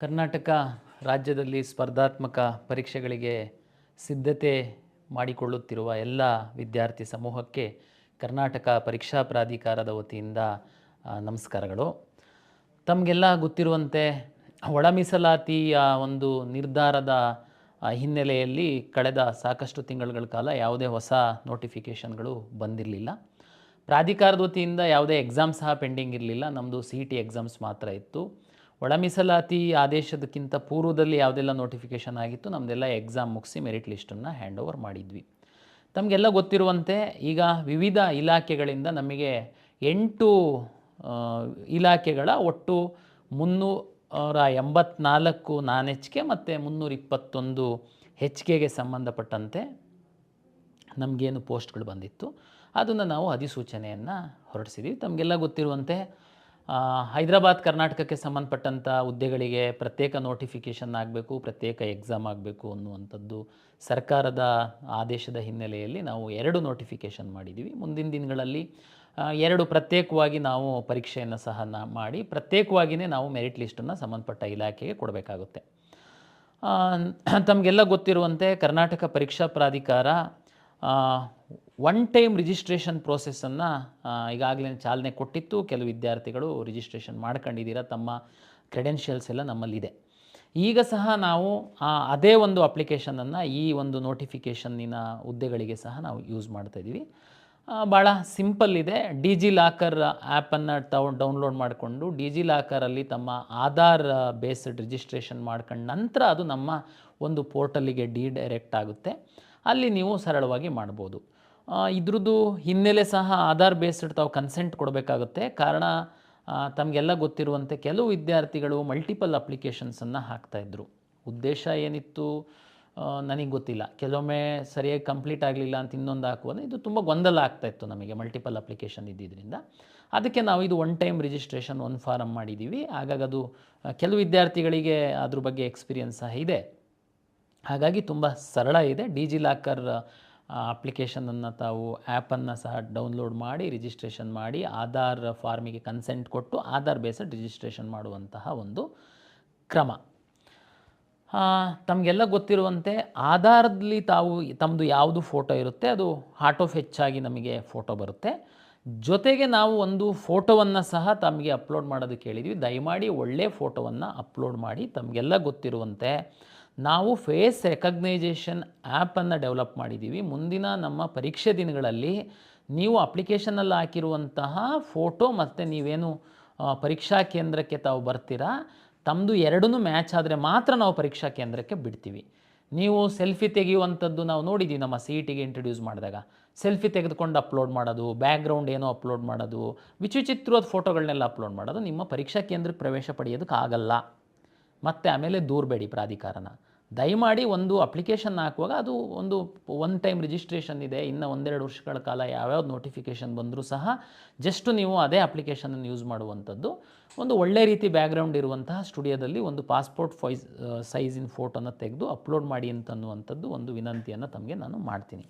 ಕರ್ನಾಟಕ ರಾಜ್ಯದಲ್ಲಿ ಸ್ಪರ್ಧಾತ್ಮಕ ಪರೀಕ್ಷೆಗಳಿಗೆ ಸಿದ್ಧತೆ ಮಾಡಿಕೊಳ್ಳುತ್ತಿರುವ ಎಲ್ಲ ವಿದ್ಯಾರ್ಥಿ ಸಮೂಹಕ್ಕೆ ಕರ್ನಾಟಕ ಪರೀಕ್ಷಾ ಪ್ರಾಧಿಕಾರದ ವತಿಯಿಂದ ನಮಸ್ಕಾರಗಳು. ತಮಗೆಲ್ಲ ಗೊತ್ತಿರುವಂತೆ ಒಳ ಮೀಸಲಾತಿಯ ಒಂದು ನಿರ್ಧಾರದ ಹಿನ್ನೆಲೆಯಲ್ಲಿ ಕಳೆದ ಸಾಕಷ್ಟು ತಿಂಗಳುಗಳ ಕಾಲ ಯಾವುದೇ ಹೊಸ ನೋಟಿಫಿಕೇಷನ್ಗಳು ಬಂದಿರಲಿಲ್ಲ. ಪ್ರಾಧಿಕಾರದ ವತಿಯಿಂದ ಯಾವುದೇ ಎಕ್ಸಾಮ್ ಸಹ ಪೆಂಡಿಂಗ್ ಇರಲಿಲ್ಲ. ನಮ್ಮದು CET ಎಕ್ಸಾಮ್ಸ್ ಮಾತ್ರ ಇತ್ತು. ಒಳ ಮೀಸಲಾತಿ ಆದೇಶದಕ್ಕಿಂತ ಪೂರ್ವದಲ್ಲಿ ಯಾವುದೆಲ್ಲ ನೋಟಿಫಿಕೇಷನ್ ಆಗಿತ್ತು ನಮ್ಮದೆಲ್ಲ ಎಕ್ಸಾಮ್ ಮುಗಿಸಿ ಮೆರಿಟ್ ಲಿಸ್ಟನ್ನು ಹ್ಯಾಂಡ್ ಓವರ್ ಮಾಡಿದ್ವಿ. ತಮಗೆಲ್ಲ ಗೊತ್ತಿರುವಂತೆ ಈಗ ವಿವಿಧ ಇಲಾಖೆಗಳಿಂದ ನಮಗೆ 8 ಇಲಾಖೆಗಳ ಒಟ್ಟು 384 ನಾನ್ HK ಮತ್ತು 321 HKಗೆ ಸಂಬಂಧಪಟ್ಟಂತೆ ನಮಗೇನು ಪೋಸ್ಟ್ಗಳು ಬಂದಿತ್ತು ಅದನ್ನು ನಾವು ಅಧಿಸೂಚನೆಯನ್ನು ಹೊರಡಿಸಿದ್ದೀವಿ. ತಮಗೆಲ್ಲ ಗೊತ್ತಿರುವಂತೆ ಹೈದರಾಬಾದ್ ಕರ್ನಾಟಕಕ್ಕೆ ಸಂಬಂಧಪಟ್ಟಂಥ ಹುದ್ದೆಗಳಿಗೆ ಪ್ರತ್ಯೇಕ ನೋಟಿಫಿಕೇಷನ್ ಆಗಬೇಕು, ಪ್ರತ್ಯೇಕ ಎಕ್ಸಾಮ್ ಆಗಬೇಕು ಅನ್ನುವಂಥದ್ದು ಸರ್ಕಾರದ ಆದೇಶದ ಹಿನ್ನೆಲೆಯಲ್ಲಿ ನಾವು 2 ನೋಟಿಫಿಕೇಷನ್ ಮಾಡಿದ್ದೀವಿ. ಮುಂದಿನ ದಿನಗಳಲ್ಲಿ 2 ಪ್ರತ್ಯೇಕವಾಗಿ ನಾವು ಪರೀಕ್ಷೆಯನ್ನು ಸಹ ಮಾಡಿ ಪ್ರತ್ಯೇಕವಾಗಿಯೇ ನಾವು ಮೆರಿಟ್ ಲಿಸ್ಟನ್ನು ಸಂಬಂಧಪಟ್ಟ ಇಲಾಖೆಗೆ ಕೊಡಬೇಕಾಗುತ್ತೆ. ತಮಗೆಲ್ಲ ಗೊತ್ತಿರುವಂತೆ ಕರ್ನಾಟಕ ಪರೀಕ್ಷಾ ಪ್ರಾಧಿಕಾರ ಒನ್ ಟೈಮ್ ರಿಜಿಸ್ಟ್ರೇಷನ್ ಪ್ರೋಸೆಸ್ಸನ್ನು ಈಗಾಗಲೇ ಚಾಲನೆ ಕೊಟ್ಟಿತ್ತು. ಕೆಲವು ವಿದ್ಯಾರ್ಥಿಗಳು ರಿಜಿಸ್ಟ್ರೇಷನ್ ಮಾಡ್ಕೊಂಡಿದ್ದೀರ, ತಮ್ಮ ಕ್ರೆಡೆನ್ಷಿಯಲ್ಸ್ ಎಲ್ಲ ನಮ್ಮಲ್ಲಿದೆ. ಈಗ ಸಹ ನಾವು ಅದೇ ಒಂದು ಅಪ್ಲಿಕೇಶನನ್ನು ಈ ಒಂದು ನೋಟಿಫಿಕೇಷನ್ನಿನ ಹುದ್ದೆಗಳಿಗೆ ಸಹ ನಾವು ಯೂಸ್ ಮಾಡ್ತಾಯಿದ್ದೀವಿ. ಭಾಳ ಸಿಂಪಲ್ ಇದೆ. ಡಿಜಿಲಾಕರ್ ಆ್ಯಪನ್ನು ಡೌನ್ಲೋಡ್ ಮಾಡಿಕೊಂಡು ಡಿಜಿಲಾಕರಲ್ಲಿ ತಮ್ಮ ಆಧಾರ್ ಬೇಸ್ಡ್ ರಿಜಿಸ್ಟ್ರೇಷನ್ ಮಾಡ್ಕೊಂಡು ನಂತರ ಅದು ನಮ್ಮ ಒಂದು ಪೋರ್ಟಲ್ಲಿಗೆ ಡೈರೆಕ್ಟ್ ಆಗುತ್ತೆ. ಅಲ್ಲಿ ನೀವು ಸರಳವಾಗಿ ಮಾಡ್ಬೋದು. ಇದ್ರದ್ದು ಹಿನ್ನೆಲೆ ಸಹ ಆಧಾರ್ ಬೇಸ್ಡ್ ತಾವು ಕನ್ಸೆಂಟ್ ಕೊಡಬೇಕಾಗುತ್ತೆ. ಕಾರಣ ತಮಗೆಲ್ಲ ಗೊತ್ತಿರುವಂತೆ ಕೆಲವು ವಿದ್ಯಾರ್ಥಿಗಳು ಮಲ್ಟಿಪಲ್ ಅಪ್ಲಿಕೇಶನ್ಸನ್ನು ಹಾಕ್ತಾಯಿದ್ರು. ಉದ್ದೇಶ ಏನಿತ್ತು ನನಗೆ ಗೊತ್ತಿಲ್ಲ. ಕೆಲವೊಮ್ಮೆ ಸರಿಯಾಗಿ ಕಂಪ್ಲೀಟ್ ಆಗಲಿಲ್ಲ ಅಂತ ಇನ್ನೊಂದು ಹಾಕುವುದು ಇದು ತುಂಬ ಗೊಂದಲ ಆಗ್ತಾಯಿತ್ತು ನಮಗೆ ಮಲ್ಟಿಪಲ್ ಅಪ್ಲಿಕೇಶನ್ ಇದ್ದಿದ್ದರಿಂದ. ಅದಕ್ಕೆ ನಾವು ಇದು ಒನ್ ಟೈಮ್ ರಿಜಿಸ್ಟ್ರೇಷನ್ ಒಂದು ಫಾರಮ್ ಮಾಡಿದ್ದೀವಿ. ಹಾಗಾಗಿ ಅದು ಕೆಲವು ವಿದ್ಯಾರ್ಥಿಗಳಿಗೆ ಅದ್ರ ಬಗ್ಗೆ ಎಕ್ಸ್ಪೀರಿಯನ್ಸ್ ಸಹ ಇದೆ. ಹಾಗಾಗಿ ತುಂಬ ಸರಳ ಇದೆ. ಡಿಜಿಲಾಕರ್ ಅಪ್ಲಿಕೇಶನನ್ನು ತಾವು ಆ್ಯಪನ್ನು ಸಹ ಡೌನ್ಲೋಡ್ ಮಾಡಿ ರಿಜಿಸ್ಟ್ರೇಷನ್ ಮಾಡಿ ಆಧಾರ್ ಫಾರ್ಮಿಗೆ ಕನ್ಸೆಂಟ್ ಕೊಟ್ಟು ಆಧಾರ್ ಬೇಸ್ಡ್ ರಿಜಿಸ್ಟ್ರೇಷನ್ ಮಾಡುವಂತಹ ಒಂದು ಕ್ರಮ. ತಮಗೆಲ್ಲ ಗೊತ್ತಿರುವಂತೆ ಆಧಾರದಲ್ಲಿ ತಮ್ಮದು ಯಾವುದು ಫೋಟೋ ಇರುತ್ತೆ ಅದು ಆಟೋ ಹೆಚ್ಚಾಗಿ ನಮಗೆ ಫೋಟೋ ಬರುತ್ತೆ. ಜೊತೆಗೆ ನಾವು ಒಂದು ಫೋಟೋವನ್ನು ಸಹ ತಮಗೆ ಅಪ್ಲೋಡ್ ಮಾಡೋದಕ್ಕೆ ಹೇಳಿದ್ವಿ. ದಯಮಾಡಿ ಒಳ್ಳೆಯ ಫೋಟೋವನ್ನು ಅಪ್ಲೋಡ್ ಮಾಡಿ. ತಮಗೆಲ್ಲ ಗೊತ್ತಿರುವಂತೆ ನಾವು ಫೇಸ್ ರೆಕಗ್ನೈಜೇಷನ್ ಆ್ಯಪನ್ನು ಡೆವಲಪ್ ಮಾಡಿದ್ದೀವಿ. ಮುಂದಿನ ನಮ್ಮ ಪರೀಕ್ಷೆ ದಿನಗಳಲ್ಲಿ ನೀವು ಅಪ್ಲಿಕೇಶನಲ್ಲಿ ಹಾಕಿರುವಂತಹ ಫೋಟೋ ಮತ್ತು ನೀವೇನು ಪರೀಕ್ಷಾ ಕೇಂದ್ರಕ್ಕೆ ತಾವು ಬರ್ತೀರಾ ತಮ್ಮದು ಎರಡನ್ನೂ ಮ್ಯಾಚ್ ಆದರೆ ಮಾತ್ರ ನಾವು ಪರೀಕ್ಷಾ ಕೇಂದ್ರಕ್ಕೆ ಬಿಡ್ತೀವಿ. ನೀವು ಸೆಲ್ಫಿ ತೆಗೆಯುವಂಥದ್ದು ನಾವು ನೋಡಿದ್ದೀವಿ. ನಮ್ಮ CETಗೆ ಇಂಟ್ರೊಡ್ಯೂಸ್ ಮಾಡಿದಾಗ ಸೆಲ್ಫಿ ತೆಗೆದುಕೊಂಡು ಅಪ್ಲೋಡ್ ಮಾಡೋದು, ಬ್ಯಾಕ್ಗ್ರೌಂಡ್ ಏನೋ ಅಪ್ಲೋಡ್ ಮಾಡೋದು, ವಿಚಿತ್ರವಾದ ಫೋಟೋಗಳನ್ನೆಲ್ಲ ಅಪ್ಲೋಡ್ ಮಾಡೋದು ನಿಮ್ಮ ಪರೀಕ್ಷಾ ಕೇಂದ್ರಕ್ಕೆ ಪ್ರವೇಶ ಪಡೆಯೋದಕ್ಕಾಗಲ್ಲ. ಮತ್ತು ಆಮೇಲೆ ದೂರಬೇಡಿ ಪ್ರಾಧಿಕಾರನ. ದಯಮಾಡಿ ಒಂದು ಅಪ್ಲಿಕೇಶನ್ ಹಾಕುವಾಗ ಅದು ಒಂದು ಒನ್ ಟೈಮ್ ರಿಜಿಸ್ಟ್ರೇಷನ್ ಇದೆ. ಇನ್ನು 1-2 ವರ್ಷಗಳ ಕಾಲ ಯಾವ್ಯಾವ್ದು ನೋಟಿಫಿಕೇಷನ್ ಬಂದರೂ ಸಹ ಜಸ್ಟ್ ನೀವು ಅದೇ ಅಪ್ಲಿಕೇಶನನ್ನು ಯೂಸ್ ಮಾಡುವಂಥದ್ದು. ಒಂದು ಒಳ್ಳೆ ರೀತಿ ಬ್ಯಾಕ್ಗ್ರೌಂಡ್ ಇರುವಂತಹ ಸ್ಟುಡಿಯೋದಲ್ಲಿ ಒಂದು ಪಾಸ್ಪೋರ್ಟ್ ಸೈಜಿನ ಫೋಟೋನ ತೆಗೆದು ಅಪ್ಲೋಡ್ ಮಾಡಿ ಅಂತನ್ನುವಂಥದ್ದು ಒಂದು ವಿನಂತಿಯನ್ನು ತಮಗೆ ನಾನು ಮಾಡ್ತೀನಿ.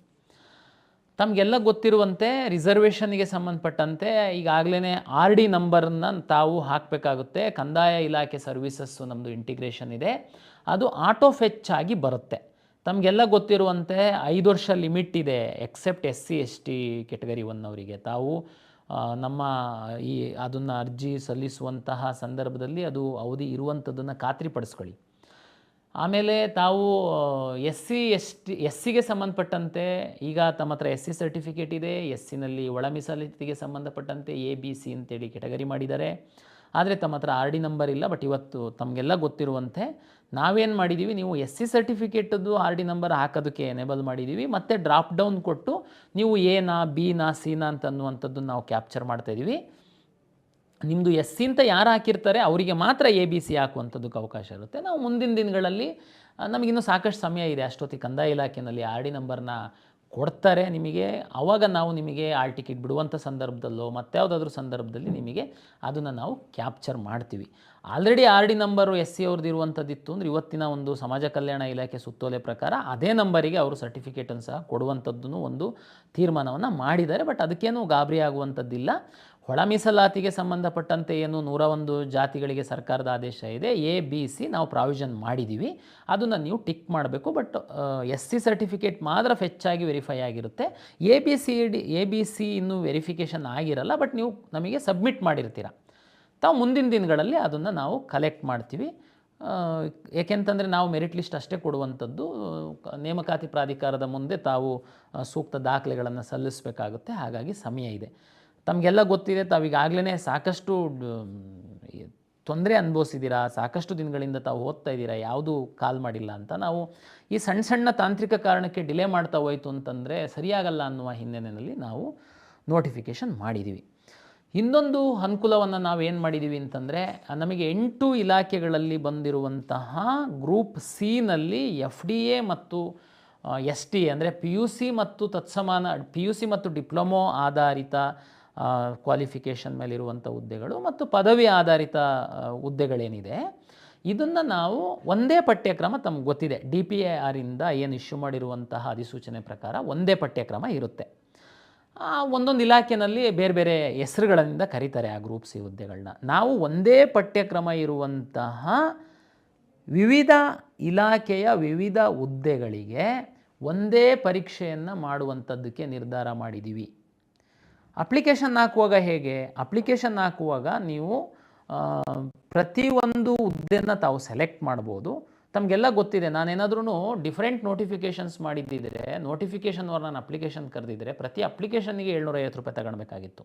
ತಮಗೆಲ್ಲ ಗೊತ್ತಿರುವಂತೆ ರಿಸರ್ವೇಷನ್ಗೆ ಸಂಬಂಧಪಟ್ಟಂತೆ ಈಗಾಗಲೇ RD ನಂಬರನ್ನು ತಾವು ಹಾಕಬೇಕಾಗುತ್ತೆ. ಕಂದಾಯ ಇಲಾಖೆ ಸರ್ವಿಸಸ್ಸು ನಮ್ಮದು ಇಂಟಿಗ್ರೇಷನ್ ಇದೆ. ಅದು ಆಟೋ ಫೆಚ್ ಆಗಿ ಬರುತ್ತೆ. ತಮಗೆಲ್ಲ ಗೊತ್ತಿರುವಂತೆ 5 ವರ್ಷ ಲಿಮಿಟ್ ಇದೆ ಎಕ್ಸೆಪ್ಟ್ SC ST ಕೆಟಗರಿ 1 ಅವರಿಗೆ. ತಾವು ನಮ್ಮ ಅದನ್ನು ಅರ್ಜಿ ಸಲ್ಲಿಸುವಂತಹ ಸಂದರ್ಭದಲ್ಲಿ ಅದು ಅವಧಿ ಇರುವಂಥದ್ದನ್ನು ಖಾತ್ರಿಪಡಿಸ್ಕೊಳ್ಳಿ. ಆಮೇಲೆ ತಾವು SCಗೆ ಸಂಬಂಧಪಟ್ಟಂತೆ ಈಗ ತಮ್ಮ ಹತ್ರ SC ಸರ್ಟಿಫಿಕೇಟ್ ಇದೆ. SCನಲ್ಲಿ ಒಳ ಮೀಸಲಾತಿಗೆ ಸಂಬಂಧಪಟ್ಟಂತೆ ABC ಅಂತೇಳಿ ಕೆಟಗರಿ ಮಾಡಿದ್ದಾರೆ. ಆದರೆ ತಮ್ಮ ಹತ್ರ RD ನಂಬರ್ ಇಲ್ಲ. ಬಟ್ ಇವತ್ತು ತಮಗೆಲ್ಲ ಗೊತ್ತಿರುವಂತೆ ನಾವೇನು ಮಾಡಿದ್ದೀವಿ, ನೀವು SC ಸರ್ಟಿಫಿಕೇಟದ್ದು RD ನಂಬರ್ ಹಾಕೋದಕ್ಕೆ ಎನೇಬಲ್ ಮಾಡಿದ್ದೀವಿ. ಮತ್ತು ಡ್ರಾಪ್ ಡೌನ್ ಕೊಟ್ಟು ನೀವು Aನಾ Bನಾ Cನಾ ಅಂತನ್ನುವಂಥದ್ದನ್ನು ನಾವು ಕ್ಯಾಪ್ಚರ್ ಮಾಡ್ತಾಯಿದ್ದೀವಿ. ನಿಮ್ಮದು SC ಅಂತ ಯಾರು ಹಾಕಿರ್ತಾರೆ ಅವರಿಗೆ ಮಾತ್ರ ABC ಹಾಕುವಂಥದ್ದಕ್ಕೆ ಅವಕಾಶ ಇರುತ್ತೆ. ನಾವು ಮುಂದಿನ ದಿನಗಳಲ್ಲಿ ನಮಗಿನ್ನೂ ಸಾಕಷ್ಟು ಸಮಯ ಇದೆ. ಅಷ್ಟೊತ್ತಿಗೆ ಕಂದಾಯ ಇಲಾಖೆಯಲ್ಲಿ RD ನಂಬರ್ನ ಕೊಡ್ತಾರೆ ನಿಮಗೆ. ಆವಾಗ ನಾವು ನಿಮಗೆ ಆಲ್ ಟಿಕೆಟ್ ಬಿಡುವಂಥ ಸಂದರ್ಭದಲ್ಲೋ ಮತ್ಯಾವುದಾದ್ರೂ ಸಂದರ್ಭದಲ್ಲಿ ನಿಮಗೆ ಅದನ್ನು ನಾವು ಕ್ಯಾಪ್ಚರ್ ಮಾಡ್ತೀವಿ. ಆಲ್ರೆಡಿ RD ನಂಬರು SC ಅವ್ರದ್ದು ಇರುವಂಥದ್ದಿತ್ತು ಅಂದರೆ ಇವತ್ತಿನ ಒಂದು ಸಮಾಜ ಕಲ್ಯಾಣ ಇಲಾಖೆ ಸುತ್ತೋಲೆ ಪ್ರಕಾರ ಅದೇ ನಂಬರಿಗೆ ಅವರು ಸರ್ಟಿಫಿಕೇಟನ್ನು ಸಹ ಕೊಡುವಂಥದ್ದು ಒಂದು ತೀರ್ಮಾನವನ್ನು ಮಾಡಿದ್ದಾರೆ. ಬಟ್ ಅದಕ್ಕೇನು ಗಾಬರಿ ಆಗುವಂಥದ್ದಿಲ್ಲ. ಒಳ ಮೀಸಲಾತಿಗೆ ಸಂಬಂಧಪಟ್ಟಂತೆ ಏನು 101 ಜಾತಿಗಳಿಗೆ ಸರ್ಕಾರದ ಆದೇಶ ಇದೆ, ABC ನಾವು ಪ್ರಾವಿಷನ್ ಮಾಡಿದ್ದೀವಿ, ಅದನ್ನು ನೀವು ಟಿಕ್ ಮಾಡಬೇಕು. ಬಟ್ SC ಸರ್ಟಿಫಿಕೇಟ್ ಮಾತ್ರ ಹೆಚ್ಚಾಗಿ ವೆರಿಫೈ ಆಗಿರುತ್ತೆ. ABC ಇನ್ನೂ ವೆರಿಫಿಕೇಷನ್ ಆಗಿರಲ್ಲ, ಬಟ್ ನೀವು ನಮಗೆ ಸಬ್ಮಿಟ್ ಮಾಡಿರ್ತೀರ. ತಾವು ಮುಂದಿನ ದಿನಗಳಲ್ಲಿ ಅದನ್ನು ನಾವು ಕಲೆಕ್ಟ್ ಮಾಡ್ತೀವಿ. ಏಕೆಂತಂದರೆ ನಾವು ಮೆರಿಟ್ ಲಿಸ್ಟ್ ಅಷ್ಟೇ ಕೊಡುವಂಥದ್ದು. ನೇಮಕಾತಿ ಪ್ರಾಧಿಕಾರದ ಮುಂದೆ ತಾವು ಸೂಕ್ತ ದಾಖಲೆಗಳನ್ನು ಸಲ್ಲಿಸಬೇಕಾಗುತ್ತೆ. ಹಾಗಾಗಿ ಸಮಯ ಇದೆ. ತಮಗೆಲ್ಲ ಗೊತ್ತಿದೆ, ತಾವೀಗಾಗಲೇ ಸಾಕಷ್ಟು ತೊಂದರೆ ಅನುಭವಿಸಿದ್ದೀರಾ, ಸಾಕಷ್ಟು ದಿನಗಳಿಂದ ತಾವು ಓದ್ತಾ ಇದ್ದೀರಾ, ಯಾವುದೂ ಕಾಲ್ ಮಾಡಿಲ್ಲ ಅಂತ. ನಾವು ಈ ಸಣ್ಣ ಸಣ್ಣ ತಾಂತ್ರಿಕ ಕಾರಣಕ್ಕೆ ಡಿಲೇ ಮಾಡ್ತಾ ಹೋಯಿತು ಅಂತಂದರೆ ಸರಿಯಾಗಲ್ಲ ಅನ್ನುವ ಹಿನ್ನೆಲೆಯಲ್ಲಿ ನಾವು ನೋಟಿಫಿಕೇಷನ್ ಮಾಡಿದ್ದೀವಿ. ಇನ್ನೊಂದು ಅನುಕೂಲವನ್ನು ನಾವು ಏನು ಮಾಡಿದ್ದೀವಿ ಅಂತಂದರೆ, ನಮಗೆ 8 ಇಲಾಖೆಗಳಲ್ಲಿ ಬಂದಿರುವಂತಹ ಗ್ರೂಪ್ ಸಿನಲ್ಲಿ FDA ಮತ್ತು STA ಅಂದರೆ PUC ಮತ್ತು ತತ್ಸಮಾನ PUC ಮತ್ತು ಡಿಪ್ಲೊಮೊ ಆಧಾರಿತ ಕ್ವಾಲಿಫಿಕೇಷನ್ ಮೇಲಿರುವಂಥ ಹುದ್ದೆಗಳು ಮತ್ತು ಪದವಿ ಆಧಾರಿತ ಹುದ್ದೆಗಳೇನಿದೆ, ಇದನ್ನು ನಾವು ಒಂದೇ ಪಠ್ಯಕ್ರಮ, ತಮಗೆ ಗೊತ್ತಿದೆ DPAR ಇಂದ ಏನು ಇಶ್ಯೂ ಮಾಡಿರುವಂತಹ ಅಧಿಸೂಚನೆ ಪ್ರಕಾರ ಒಂದೇ ಪಠ್ಯಕ್ರಮ ಇರುತ್ತೆ. ಒಂದೊಂದು ಇಲಾಖೆಯಲ್ಲಿ ಬೇರೆ ಬೇರೆ ಹೆಸರುಗಳಿಂದ ಕರೀತಾರೆ ಆ ಗ್ರೂಪ್ ಸಿ ಹುದ್ದೆಗಳನ್ನ. ನಾವು ಒಂದೇ ಪಠ್ಯಕ್ರಮ ಇರುವಂತಹ ವಿವಿಧ ಇಲಾಖೆಯ ವಿವಿಧ ಹುದ್ದೆಗಳಿಗೆ ಒಂದೇ ಪರೀಕ್ಷೆಯನ್ನು ಮಾಡುವಂಥದ್ದಕ್ಕೆ ನಿರ್ಧಾರ ಮಾಡಿದ್ದೀವಿ. ಅಪ್ಲಿಕೇಶನ್ ಹಾಕುವಾಗ ಹೇಗೆ? ಅಪ್ಲಿಕೇಶನ್ ಹಾಕುವಾಗ ನೀವು ಪ್ರತಿಯೊಂದು ಹುದ್ದೆನ ತಾವು ಸೆಲೆಕ್ಟ್ ಮಾಡ್ಬೋದು. ತಮಗೆಲ್ಲ ಗೊತ್ತಿದೆ, ನಾನೇನಾದ್ರೂ ಡಿಫ್ರೆಂಟ್ ನೋಟಿಫಿಕೇಷನ್ಸ್ ಮಾಡಿದ್ದಿದ್ರೆ, ನೋಟಿಫಿಕೇಷನ್ ಅವ್ರು ನಾನು ಅಪ್ಲಿಕೇಶನ್ ಕರೆದಿದ್ದರೆ ಪ್ರತಿ ಅಪ್ಲಿಕೇಶನ್ನಿಗೆ 750 ರೂಪಾಯಿ ತಗೊಳ್ಬೇಕಾಗಿತ್ತು.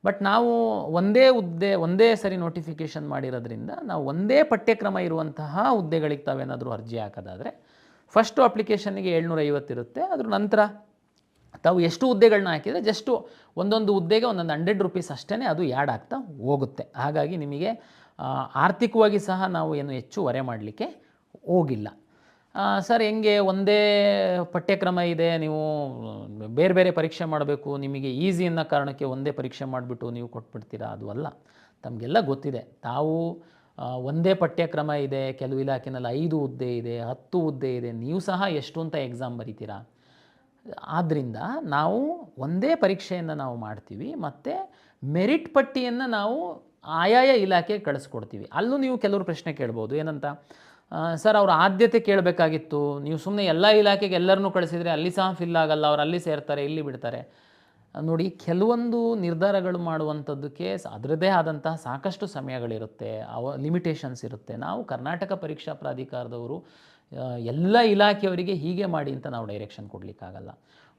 ಬಟ್ ನಾವು ಒಂದೇ ಸರಿ ನೋಟಿಫಿಕೇಷನ್ ಮಾಡಿರೋದ್ರಿಂದ ನಾವು ಒಂದೇ ಪಠ್ಯಕ್ರಮ ಇರುವಂತಹ ಹುದ್ದೆಗಳಿಗೆ ತಾವೇನಾದರೂ ಅರ್ಜಿ ಹಾಕೋದಾದರೆ ಫಸ್ಟು ಅಪ್ಲಿಕೇಶನ್ನಿಗೆ 750 ಇರುತ್ತೆ. ಅದ್ರ ನಂತರ ತಾವು ಎಷ್ಟು ಹುದ್ದೆಗಳನ್ನ ಹಾಕಿದರೆ ಜಸ್ಟು ಒಂದೊಂದು ಹುದ್ದೆಗೆ 100 ರೂಪೀಸ್ ಅಷ್ಟೇ ಅದು ಆ್ಯಡ್ ಆಗ್ತಾ ಹೋಗುತ್ತೆ. ಹಾಗಾಗಿ ನಿಮಗೆ ಆರ್ಥಿಕವಾಗಿ ಸಹ ನಾವು ಏನು ಹೆಚ್ಚು ಹೊರೆ ಮಾಡಲಿಕ್ಕೆ ಹೋಗಿಲ್ಲ. ಸರ್ ಹೆಂಗೆ ಒಂದೇ ಪಠ್ಯಕ್ರಮ ಇದೆ, ನೀವು ಬೇರೆ ಬೇರೆ ಪರೀಕ್ಷೆ ಮಾಡಬೇಕು, ನಿಮಗೆ ಈಸಿ ಅನ್ನೋ ಕಾರಣಕ್ಕೆ ಒಂದೇ ಪರೀಕ್ಷೆ ಮಾಡಿಬಿಟ್ಟು ನೀವು ಕೊಟ್ಬಿಡ್ತೀರಾ? ಅದು ಅಲ್ಲ. ತಮಗೆಲ್ಲ ಗೊತ್ತಿದೆ, ತಾವು ಒಂದೇ ಪಠ್ಯಕ್ರಮ ಇದೆ, ಕೆಲವು ಇಲಾಖೆನಲ್ಲಿ 5 ಹುದ್ದೆ ಇದೆ, 10 ಹುದ್ದೆ ಇದೆ, ನೀವು ಸಹ ಎಷ್ಟು ಅಂತ ಎಕ್ಸಾಮ್ ಬರೀತೀರಾ. ಆದ್ದರಿಂದ ನಾವು ಒಂದೇ ಪರೀಕ್ಷೆಯನ್ನು ನಾವು ಮಾಡ್ತೀವಿ ಮತ್ತು ಮೆರಿಟ್ ಪಟ್ಟಿಯನ್ನು ನಾವು ಆಯಾಯ ಇಲಾಖೆಗೆ ಕಳಿಸ್ಕೊಡ್ತೀವಿ. ಅಲ್ಲೂ ನೀವು ಕೆಲವರು ಪ್ರಶ್ನೆ ಕೇಳ್ಬೋದು, ಏನಂತ, ಸರ್ ಅವ್ರ ಆದ್ಯತೆ ಕೇಳಬೇಕಾಗಿತ್ತು, ನೀವು ಸುಮ್ಮನೆ ಎಲ್ಲ ಇಲಾಖೆಗೆ ಎಲ್ಲರನ್ನೂ ಕಳಿಸಿದರೆ ಅಲ್ಲಿ ಸಹ ಫಿಲ್ ಆಗಲ್ಲ, ಅವ್ರು ಅಲ್ಲಿ ಸೇರ್ತಾರೆ, ಇಲ್ಲಿ ಬಿಡ್ತಾರೆ. ನೋಡಿ, ಕೆಲವೊಂದು ನಿರ್ಧಾರಗಳು ಮಾಡುವಂಥದ್ದಕ್ಕೆ ಅದರದ್ದೇ ಆದಂತಹ ಸಾಕಷ್ಟು ಸಮಯಗಳಿರುತ್ತೆ, ಲಿಮಿಟೇಷನ್ಸ್ ಇರುತ್ತೆ. ನಾವು ಕರ್ನಾಟಕ ಪರೀಕ್ಷಾ ಪ್ರಾಧಿಕಾರದವರು ಎಲ್ಲ ಇಲಾಖೆಯವರಿಗೆ ಹೀಗೆ ಮಾಡಿ ಅಂತ ನಾವು ಡೈರೆಕ್ಷನ್ ಕೊಡಲಿಕ್ಕಾಗಲ್ಲ.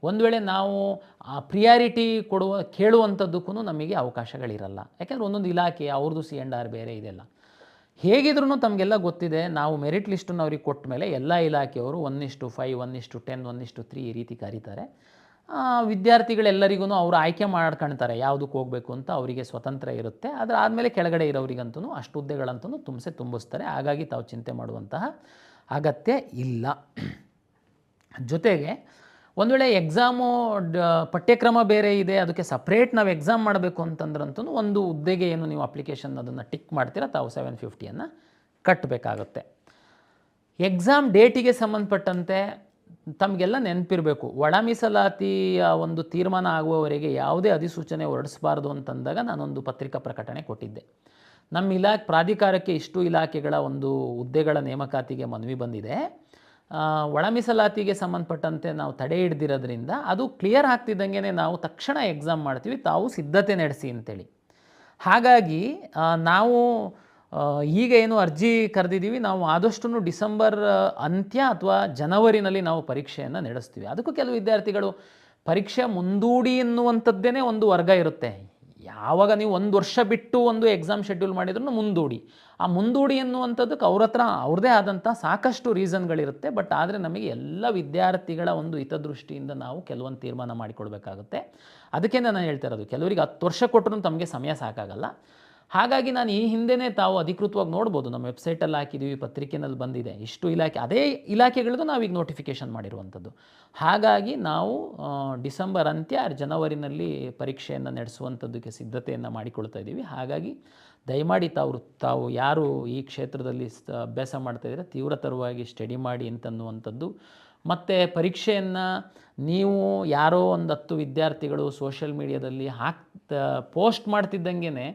ಒಂದು ವೇಳೆ ನಾವು ಪ್ರಿಯಾರಿಟಿ ಕೇಳುವಂಥದ್ದಕ್ಕೂ ನಮಗೆ ಅವಕಾಶಗಳಿರಲ್ಲ. ಯಾಕೆಂದರೆ ಒಂದೊಂದು ಇಲಾಖೆ ಅವ್ರದ್ದು C&R ಬೇರೆ ಇದೆಲ್ಲ. ಹೇಗಿದ್ರೂ ತಮಗೆಲ್ಲ ಗೊತ್ತಿದೆ, ನಾವು ಮೆರಿಟ್ ಲಿಸ್ಟನ್ನು ಅವ್ರಿಗೆ ಕೊಟ್ಟ ಮೇಲೆ ಎಲ್ಲ ಇಲಾಖೆಯವರು 1:5, 1:10, 1:3 ಈ ರೀತಿ ಕರೀತಾರೆ. ವಿದ್ಯಾರ್ಥಿಗಳೆಲ್ಲರಿಗೂ ಅವರು ಆಯ್ಕೆ ಮಾಡ್ಕೊಳ್ತಾರೆ ಯಾವುದಕ್ಕೆ ಹೋಗಬೇಕು ಅಂತ, ಅವರಿಗೆ ಸ್ವತಂತ್ರ ಇರುತ್ತೆ. ಅದರ ಆದಮೇಲೆ ಕೆಳಗಡೆ ಇರೋರಿಗಂತೂ ಅಷ್ಟು ಹುದ್ದೆಗಳಂತೂ ತುಂಬಿಸ್ತಾರೆ. ಹಾಗಾಗಿ ತಾವು ಚಿಂತೆ ಮಾಡುವಂತಹ ಅಗತ್ಯ ಇಲ್ಲ. ಜೊತೆಗೆ ಒಂದು ವೇಳೆ ಎಕ್ಸಾಮು ಪಠ್ಯಕ್ರಮ ಬೇರೆ ಇದೆ, ಅದಕ್ಕೆ ಸಪ್ರೇಟ್ ನಾವು ಎಕ್ಸಾಮ್ ಮಾಡಬೇಕು ಅಂತಂದ್ರಂತೂ ಒಂದು ಹುದ್ದೆಗೆ ಏನು ನೀವು ಅಪ್ಲಿಕೇಶನ್ ಅದನ್ನು ಟಿಕ್ ಮಾಡ್ತೀರಾ, ತಾವು 750 ಕಟ್ಟಬೇಕಾಗುತ್ತೆ. ಎಕ್ಸಾಮ್ ಡೇಟಿಗೆ ಸಂಬಂಧಪಟ್ಟಂತೆ ತಮಗೆಲ್ಲ ನೆನಪಿರಬೇಕು, ಒಳ ಮೀಸಲಾತಿಯ ಒಂದು ತೀರ್ಮಾನ ಆಗುವವರೆಗೆ ಯಾವುದೇ ಅಧಿಸೂಚನೆ ಹೊರಡಿಸಬಾರ್ದು ಅಂತಂದಾಗ ನಾನೊಂದು ಪತ್ರಿಕಾ ಪ್ರಕಟಣೆ ಕೊಟ್ಟಿದ್ದೆ. ನಮ್ಮ ಪ್ರಾಧಿಕಾರಕ್ಕೆ ಇಷ್ಟು ಇಲಾಖೆಗಳ ಒಂದು ಹುದ್ದೆಗಳ ನೇಮಕಾತಿಗೆ ಮನವಿ ಬಂದಿದೆ, ಒಳ ಮೀಸಲಾತಿಗೆ ಸಂಬಂಧಪಟ್ಟಂತೆ ನಾವು ತಡೆ ಹಿಡ್ದಿರೋದ್ರಿಂದ ಅದು ಕ್ಲಿಯರ್ ಆಗ್ತಿದ್ದಂಗೆ ನಾವು ತಕ್ಷಣ ಎಕ್ಸಾಮ್ ಮಾಡ್ತೀವಿ, ತಾವು ಸಿದ್ಧತೆ ನಡೆಸಿ ಅಂತೇಳಿ. ಹಾಗಾಗಿ ನಾವು ಈಗ ಏನು ಅರ್ಜಿ ಕರೆದಿದ್ದೀವಿ, ನಾವು ಆದಷ್ಟು ಡಿಸೆಂಬರ್ ಅಂತ್ಯ ಅಥವಾ ಜನವರಿನಲ್ಲಿ ನಾವು ಪರೀಕ್ಷೆಯನ್ನು ನಡೆಸ್ತೀವಿ. ಅದಕ್ಕೂ ಕೆಲವು ವಿದ್ಯಾರ್ಥಿಗಳು ಪರೀಕ್ಷೆ ಮುಂದೂಡಿ ಎನ್ನುವಂಥದ್ದೇ ಒಂದು ವರ್ಗ ಇರುತ್ತೆ. ಯಾವಾಗ ನೀವು 1 ವರ್ಷ ಬಿಟ್ಟು ಒಂದು ಎಕ್ಸಾಮ್ ಶೆಡ್ಯೂಲ್ ಮಾಡಿದ್ರೂ ಮುಂದೂಡಿ, ಆ ಮುಂದೂಡಿ ಎನ್ನುವಂಥದ್ದಕ್ಕೆ ಅವ್ರ ಹತ್ರ ಅವ್ರದ್ದೇ ಆದಂಥ ಸಾಕಷ್ಟು ರೀಸನ್ಗಳಿರುತ್ತೆ. ಬಟ್ ಆದರೆ ನಮಗೆ ಎಲ್ಲ ವಿದ್ಯಾರ್ಥಿಗಳ ಒಂದು ಹಿತದೃಷ್ಟಿಯಿಂದ ನಾವು ಕೆಲವೊಂದು ತೀರ್ಮಾನ ಮಾಡಿಕೊಡ್ಬೇಕಾಗುತ್ತೆ. ಅದಕ್ಕೆ ನಾನು ಹೇಳ್ತಾ ಇರೋದು, ಕೆಲವರಿಗೆ 10 ವರ್ಷ ಕೊಟ್ಟರು ತಮಗೆ ಸಮಯ ಸಾಕಾಗಲ್ಲ. ಹಾಗಾಗಿ ನಾನು ಈ ಹಿಂದೆಯೇ ತಾವು ಅಧಿಕೃತವಾಗಿ ನೋಡ್ಬೋದು, ನಮ್ಮ ವೆಬ್ಸೈಟಲ್ಲಿ ಹಾಕಿದ್ದೀವಿ, ಪತ್ರಿಕೆಯಲ್ಲಿ ಬಂದಿದೆ, ಇಷ್ಟು ಇಲಾಖೆ, ಅದೇ ಇಲಾಖೆಗಳಿಗೂ ನಾವೀಗ ನೋಟಿಫಿಕೇಷನ್ ಮಾಡಿರುವಂಥದ್ದು. ಹಾಗಾಗಿ ನಾವು ಡಿಸೆಂಬರ್ ಅಂತ್ಯ ಜನವರಿನಲ್ಲಿ ಪರೀಕ್ಷೆಯನ್ನು ನಡೆಸುವಂಥದ್ದಕ್ಕೆ ಸಿದ್ಧತೆಯನ್ನು ಮಾಡಿಕೊಳ್ತಾ ಇದ್ದೀವಿ. ಹಾಗಾಗಿ ದಯಮಾಡಿ ತಾವು ಯಾರು ಈ ಕ್ಷೇತ್ರದಲ್ಲಿ ಅಭ್ಯಾಸ ಮಾಡ್ತಾಯಿದ್ರೆ ತೀವ್ರತರವಾಗಿ ಸ್ಟಡಿ ಮಾಡಿ ಅಂತನ್ನುವಂಥದ್ದು ಮತ್ತು ಪರೀಕ್ಷೆಯನ್ನು ನೀವು ಯಾರೋ ಒಂದು 10 ವಿದ್ಯಾರ್ಥಿಗಳು ಸೋಷಿಯಲ್ ಮೀಡಿಯಾದಲ್ಲಿ ಪೋಸ್ಟ್ ಮಾಡ್ತಿದ್ದಂಗೆ